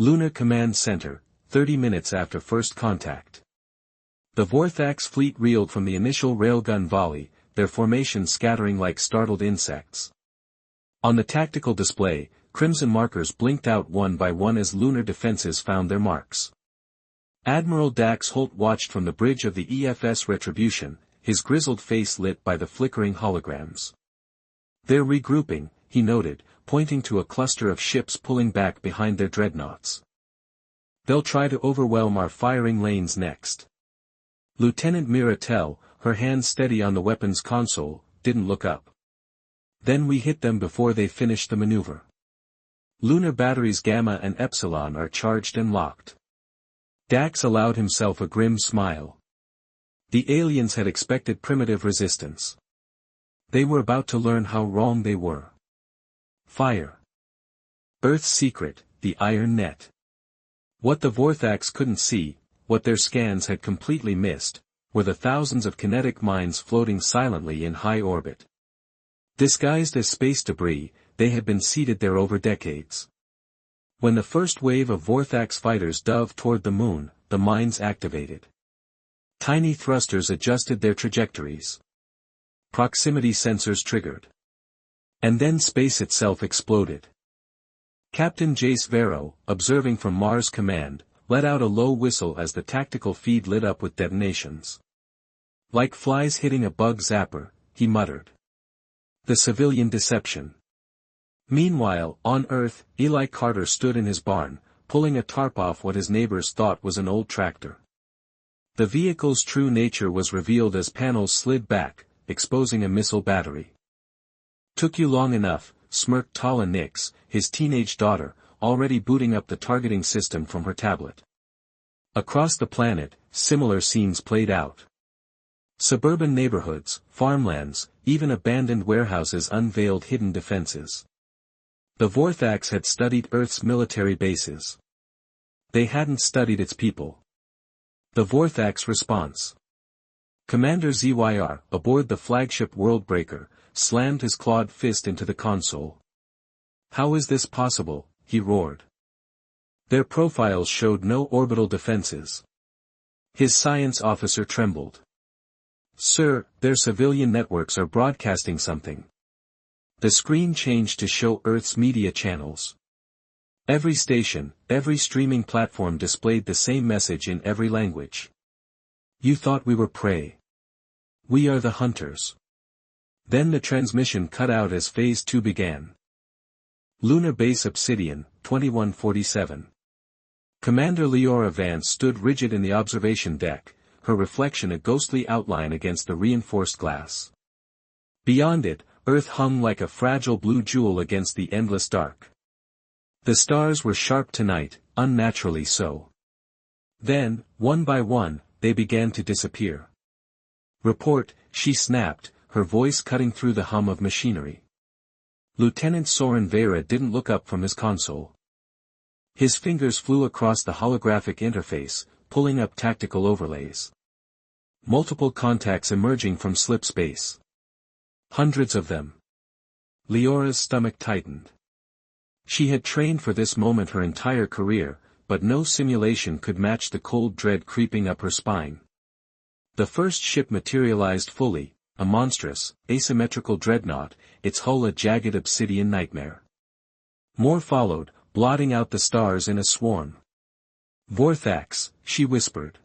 Lunar Command Center, 30 minutes after first contact. The Vorthax fleet reeled from the initial railgun volley, their formation scattering like startled insects. On the tactical display, crimson markers blinked out one by one as lunar defenses found their marks. Admiral Dax Holt watched from the bridge of the EFS Retribution, his grizzled face lit by the flickering holograms. "They're regrouping," he noted, pointing to a cluster of ships pulling back behind their dreadnoughts. "They'll try to overwhelm our firing lanes next." Lieutenant Mira Tell, her hand steady on the weapons console, didn't look up. "Then we hit them before they finish the maneuver. Lunar batteries Gamma and Epsilon are charged and locked." Dax allowed himself a grim smile. The aliens had expected primitive resistance. They were about to learn how wrong they were. Fire. Earth's secret, the iron net. What the Vorthax couldn't see, what their scans had completely missed, were the thousands of kinetic mines floating silently in high orbit. Disguised as space debris, they had been seated there over decades. When the first wave of Vorthax fighters dove toward the moon, the mines activated. Tiny thrusters adjusted their trajectories. Proximity sensors triggered. And then space itself exploded. Captain Jace Vero, observing from Mars Command, let out a low whistle as the tactical feed lit up with detonations. "Like flies hitting a bug zapper," he muttered. The civilian deception. Meanwhile, on Earth, Eli Carter stood in his barn, pulling a tarp off what his neighbors thought was an old tractor. The vehicle's true nature was revealed as panels slid back, exposing a missile battery. "Took you long enough," smirked Tala Nix, his teenage daughter, already booting up the targeting system from her tablet. Across the planet, similar scenes played out. Suburban neighborhoods, farmlands, even abandoned warehouses unveiled hidden defenses. The Vorthax had studied Earth's military bases. They hadn't studied its people. The Vorthax response. Commander ZYR, aboard the flagship Worldbreaker, slammed his clawed fist into the console. "How is this possible?" he roared. Their profiles showed no orbital defenses. His science officer trembled. "Sir, their civilian networks are broadcasting something." The screen changed to show Earth's media channels. Every station, every streaming platform displayed the same message in every language. "You thought we were prey. We are the hunters." Then the transmission cut out as Phase 2 began. Lunar Base Obsidian, 2147. Commander Leora Vance stood rigid in the observation deck, her reflection a ghostly outline against the reinforced glass. Beyond it, Earth hung like a fragile blue jewel against the endless dark. The stars were sharp tonight, unnaturally so. Then, one by one, they began to disappear. "Report," she snapped, her voice cutting through the hum of machinery. Lieutenant Soren Vera didn't look up from his console. His fingers flew across the holographic interface, pulling up tactical overlays. Multiple contacts emerging from slip space. Hundreds of them. Leora's stomach tightened. She had trained for this moment her entire career, but no simulation could match the cold dread creeping up her spine. The first ship materialized fully, a monstrous, asymmetrical dreadnought, its hull a jagged obsidian nightmare. More followed, blotting out the stars in a swarm. "Vorthax," she whispered.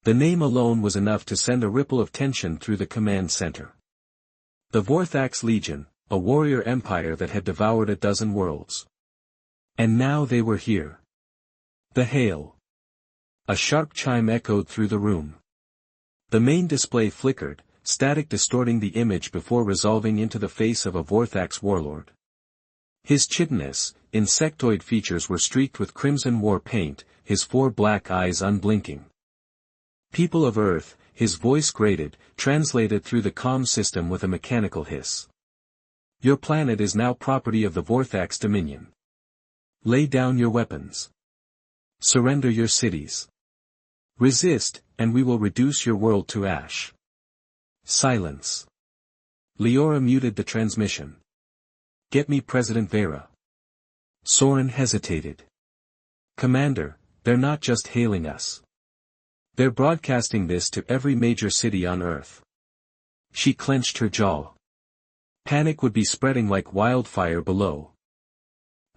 The name alone was enough to send a ripple of tension through the command center. The Vorthax Legion, a warrior empire that had devoured a dozen worlds. And now they were here. The hail. A sharp chime echoed through the room. The main display flickered, static distorting the image before resolving into the face of a Vorthax warlord. His chitinous, insectoid features were streaked with crimson war paint, his 4 black eyes unblinking. "People of Earth," his voice grated, translated through the comm system with a mechanical hiss. "Your planet is now property of the Vorthax Dominion. Lay down your weapons. Surrender your cities. Resist, and we will reduce your world to ash." Silence. Leora muted the transmission. "Get me President Vera." Soren hesitated. Commander, they're not just hailing us. They're broadcasting this to every major city on Earth. She clenched her jaw. Panic would be spreading like wildfire below.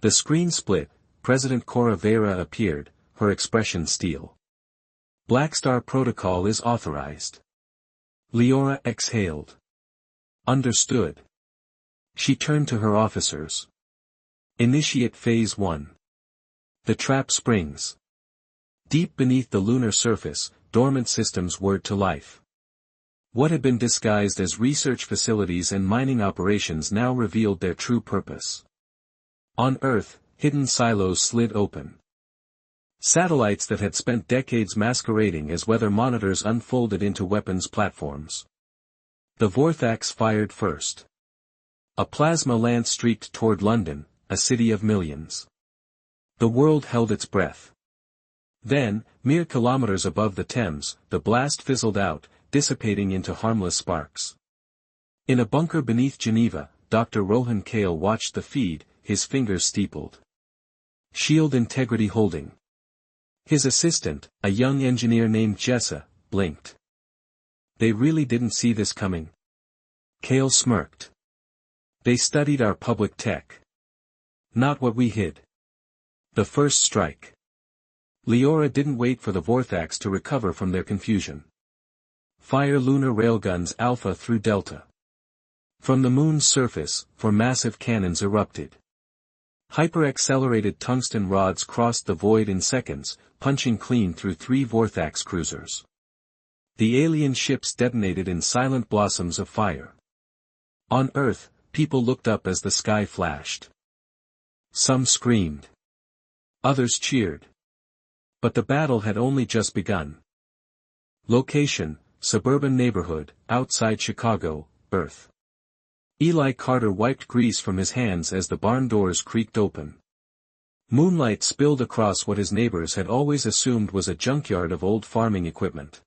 The screen split, President Cora Vera appeared, her expression steel. Black Star Protocol is authorized. Leora exhaled. Understood. She turned to her officers. Initiate Phase 1. The trap springs. Deep beneath the lunar surface, dormant systems whirred to life. What had been disguised as research facilities and mining operations now revealed their true purpose. On Earth, hidden silos slid open. Satellites that had spent decades masquerading as weather monitors unfolded into weapons platforms. The Vorthax fired first. A plasma lance streaked toward London, a city of millions. The world held its breath. Then, mere kilometers above the Thames, the blast fizzled out, dissipating into harmless sparks. In a bunker beneath Geneva, Dr. Rohan Kale watched the feed, his fingers steepled. Shield integrity holding. His assistant, a young engineer named Jessa, blinked. They really didn't see this coming. Kale smirked. They studied our public tech. Not what we hid. The first strike. Leora didn't wait for the Vorthax to recover from their confusion. Fire lunar railguns Alpha through Delta. From the moon's surface, four massive cannons erupted. Hyper-accelerated tungsten rods crossed the void in seconds, punching clean through 3 Vorthax cruisers. The alien ships detonated in silent blossoms of fire. On Earth, people looked up as the sky flashed. Some screamed. Others cheered. But the battle had only just begun. Location, suburban neighborhood, outside Chicago, Earth. Eli Carter wiped grease from his hands as the barn doors creaked open. Moonlight spilled across what his neighbors had always assumed was a junkyard of old farming equipment.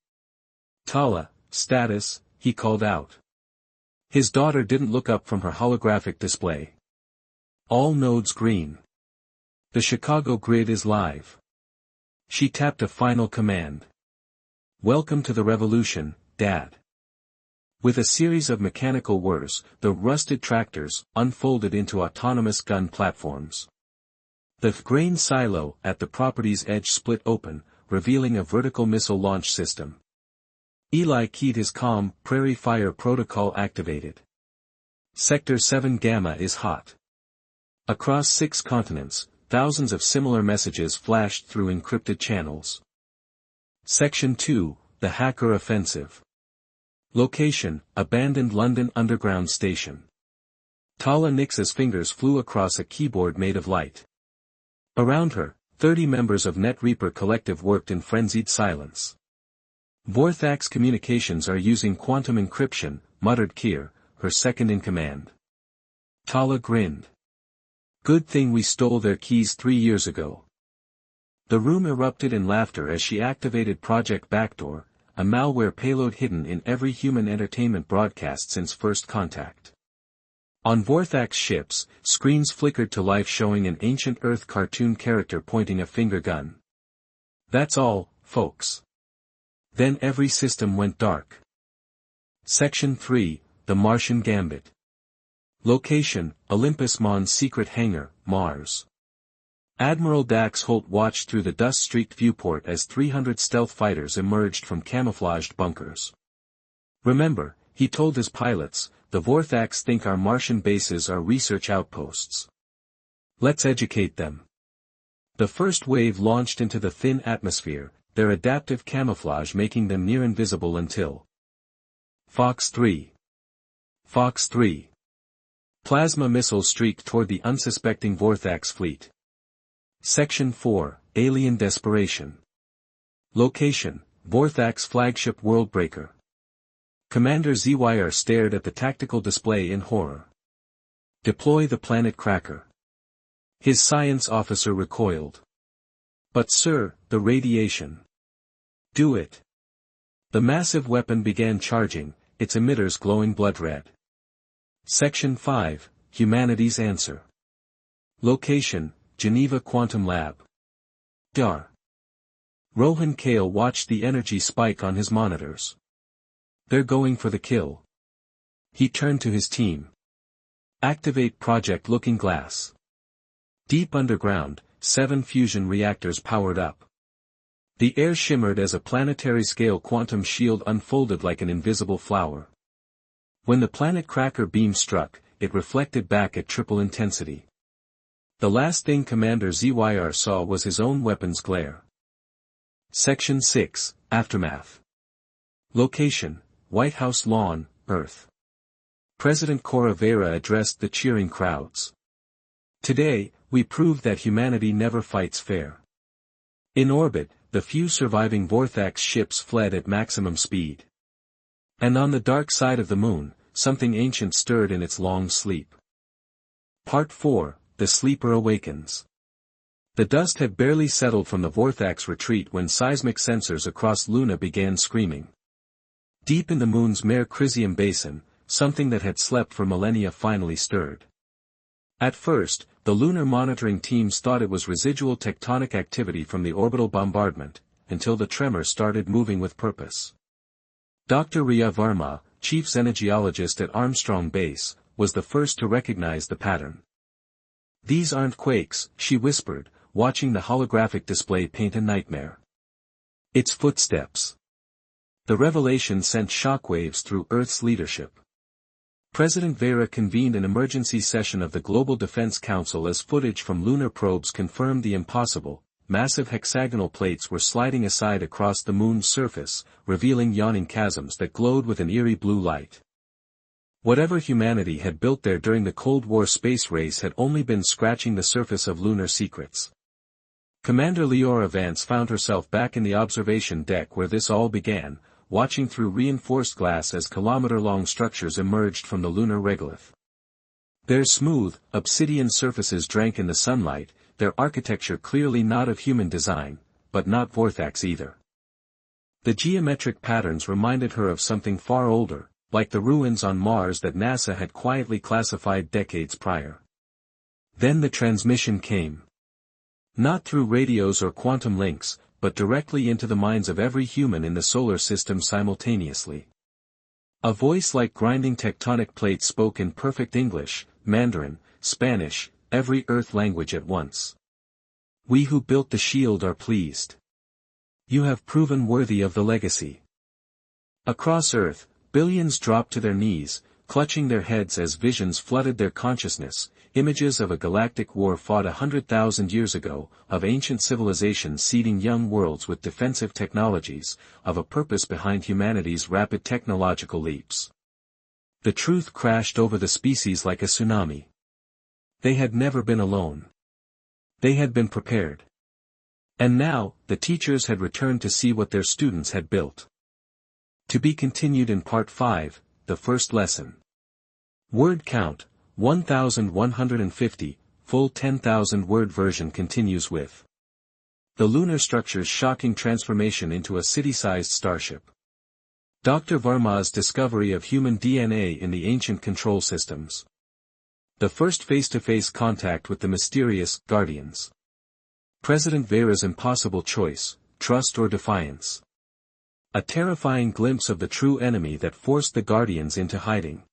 Tala, status, he called out. His daughter didn't look up from her holographic display. All nodes green. The Chicago grid is live. She tapped a final command. Welcome to the revolution, Dad. With a series of mechanical whirs, the rusted tractors unfolded into autonomous gun platforms. The grain silo at the property's edge split open, revealing a vertical missile launch system. Eli keyed his comm, Prairie Fire Protocol activated. Sector 7 Gamma is hot. Across 6 continents, thousands of similar messages flashed through encrypted channels. Section 2, The Hacker Offensive. Location, abandoned London Underground Station. Tala Nix's fingers flew across a keyboard made of light. Around her, 30 members of Net Reaper Collective worked in frenzied silence. Vorthax communications are using quantum encryption, muttered Kier, her second-in-command. Tala grinned. Good thing we stole their keys 3 years ago. The room erupted in laughter as she activated Project Backdoor, a malware payload hidden in every human entertainment broadcast since first contact. On Vorthax ships, screens flickered to life showing an ancient Earth cartoon character pointing a finger gun. That's all, folks. Then every system went dark. Section 3, The Martian Gambit. Location, Olympus Mon's secret hangar, Mars. Admiral Dax Holt watched through the dust-streaked viewport as 300 stealth fighters emerged from camouflaged bunkers. Remember, he told his pilots, the Vorthax think our Martian bases are research outposts. Let's educate them. The first wave launched into the thin atmosphere, their adaptive camouflage making them near invisible until Fox 3. Fox 3. Plasma missiles streaked toward the unsuspecting Vorthax fleet. Section 4, Alien Desperation. Location, Vorthax flagship Worldbreaker. Commander Zyr stared at the tactical display in horror. Deploy the planet cracker. His science officer recoiled. But sir, the radiation. Do it. The massive weapon began charging, its emitters glowing blood red. Section 5, Humanity's Answer. Location, Geneva Quantum Lab. Yar. Rohan Kale watched the energy spike on his monitors. They're going for the kill. He turned to his team. Activate Project Looking Glass. Deep underground, 7 fusion reactors powered up. The air shimmered as a planetary-scale quantum shield unfolded like an invisible flower. When the planet cracker beam struck, it reflected back at triple intensity. The last thing Commander ZYR saw was his own weapon's glare. Section 6, Aftermath. Location, White House Lawn, Earth. President Cora Vera addressed the cheering crowds. Today, we proved that humanity never fights fair. In orbit, the few surviving Vorthax ships fled at maximum speed. And on the dark side of the moon, something ancient stirred in its long sleep. Part 4, The Sleeper Awakens. The dust had barely settled from the Vorthax retreat when seismic sensors across Luna began screaming. Deep in the moon's Mare Crisium basin, something that had slept for millennia finally stirred. At first, the lunar monitoring teams thought it was residual tectonic activity from the orbital bombardment, until the tremor started moving with purpose. Dr. Riya Varma, chief xenogeologist at Armstrong Base, was the first to recognize the pattern. "These aren't quakes," she whispered, watching the holographic display paint a nightmare. "It's footsteps." The revelation sent shockwaves through Earth's leadership. President Vera convened an emergency session of the Global Defense Council as footage from lunar probes confirmed the impossible. Massive hexagonal plates were sliding aside across the moon's surface, revealing yawning chasms that glowed with an eerie blue light. Whatever humanity had built there during the Cold War space race had only been scratching the surface of lunar secrets. Commander Leora Vance found herself back in the observation deck where this all began, watching through reinforced glass as kilometer-long structures emerged from the lunar regolith. Their smooth, obsidian surfaces drank in the sunlight, their architecture clearly not of human design, but not Vorthax either. The geometric patterns reminded her of something far older, like the ruins on Mars that NASA had quietly classified decades prior. Then the transmission came. Not through radios or quantum links, but directly into the minds of every human in the solar system simultaneously. A voice like grinding tectonic plates spoke in perfect English, Mandarin, Spanish, every Earth language at once. "We who built the shield are pleased. You have proven worthy of the legacy." Across Earth, billions dropped to their knees, clutching their heads as visions flooded their consciousness, images of a galactic war fought 100,000 years ago, of ancient civilizations seeding young worlds with defensive technologies, of a purpose behind humanity's rapid technological leaps. The truth crashed over the species like a tsunami. They had never been alone. They had been prepared. And now, the teachers had returned to see what their students had built. To be continued in Part 5, the first lesson. Word count, 1,150, full 10,000 word version continues with the lunar structure's shocking transformation into a city-sized starship. Dr. Varma's discovery of human DNA in the ancient control systems. The first face-to-face contact with the mysterious Guardians. President Vera's impossible choice, trust or defiance. A terrifying glimpse of the true enemy that forced the Guardians into hiding.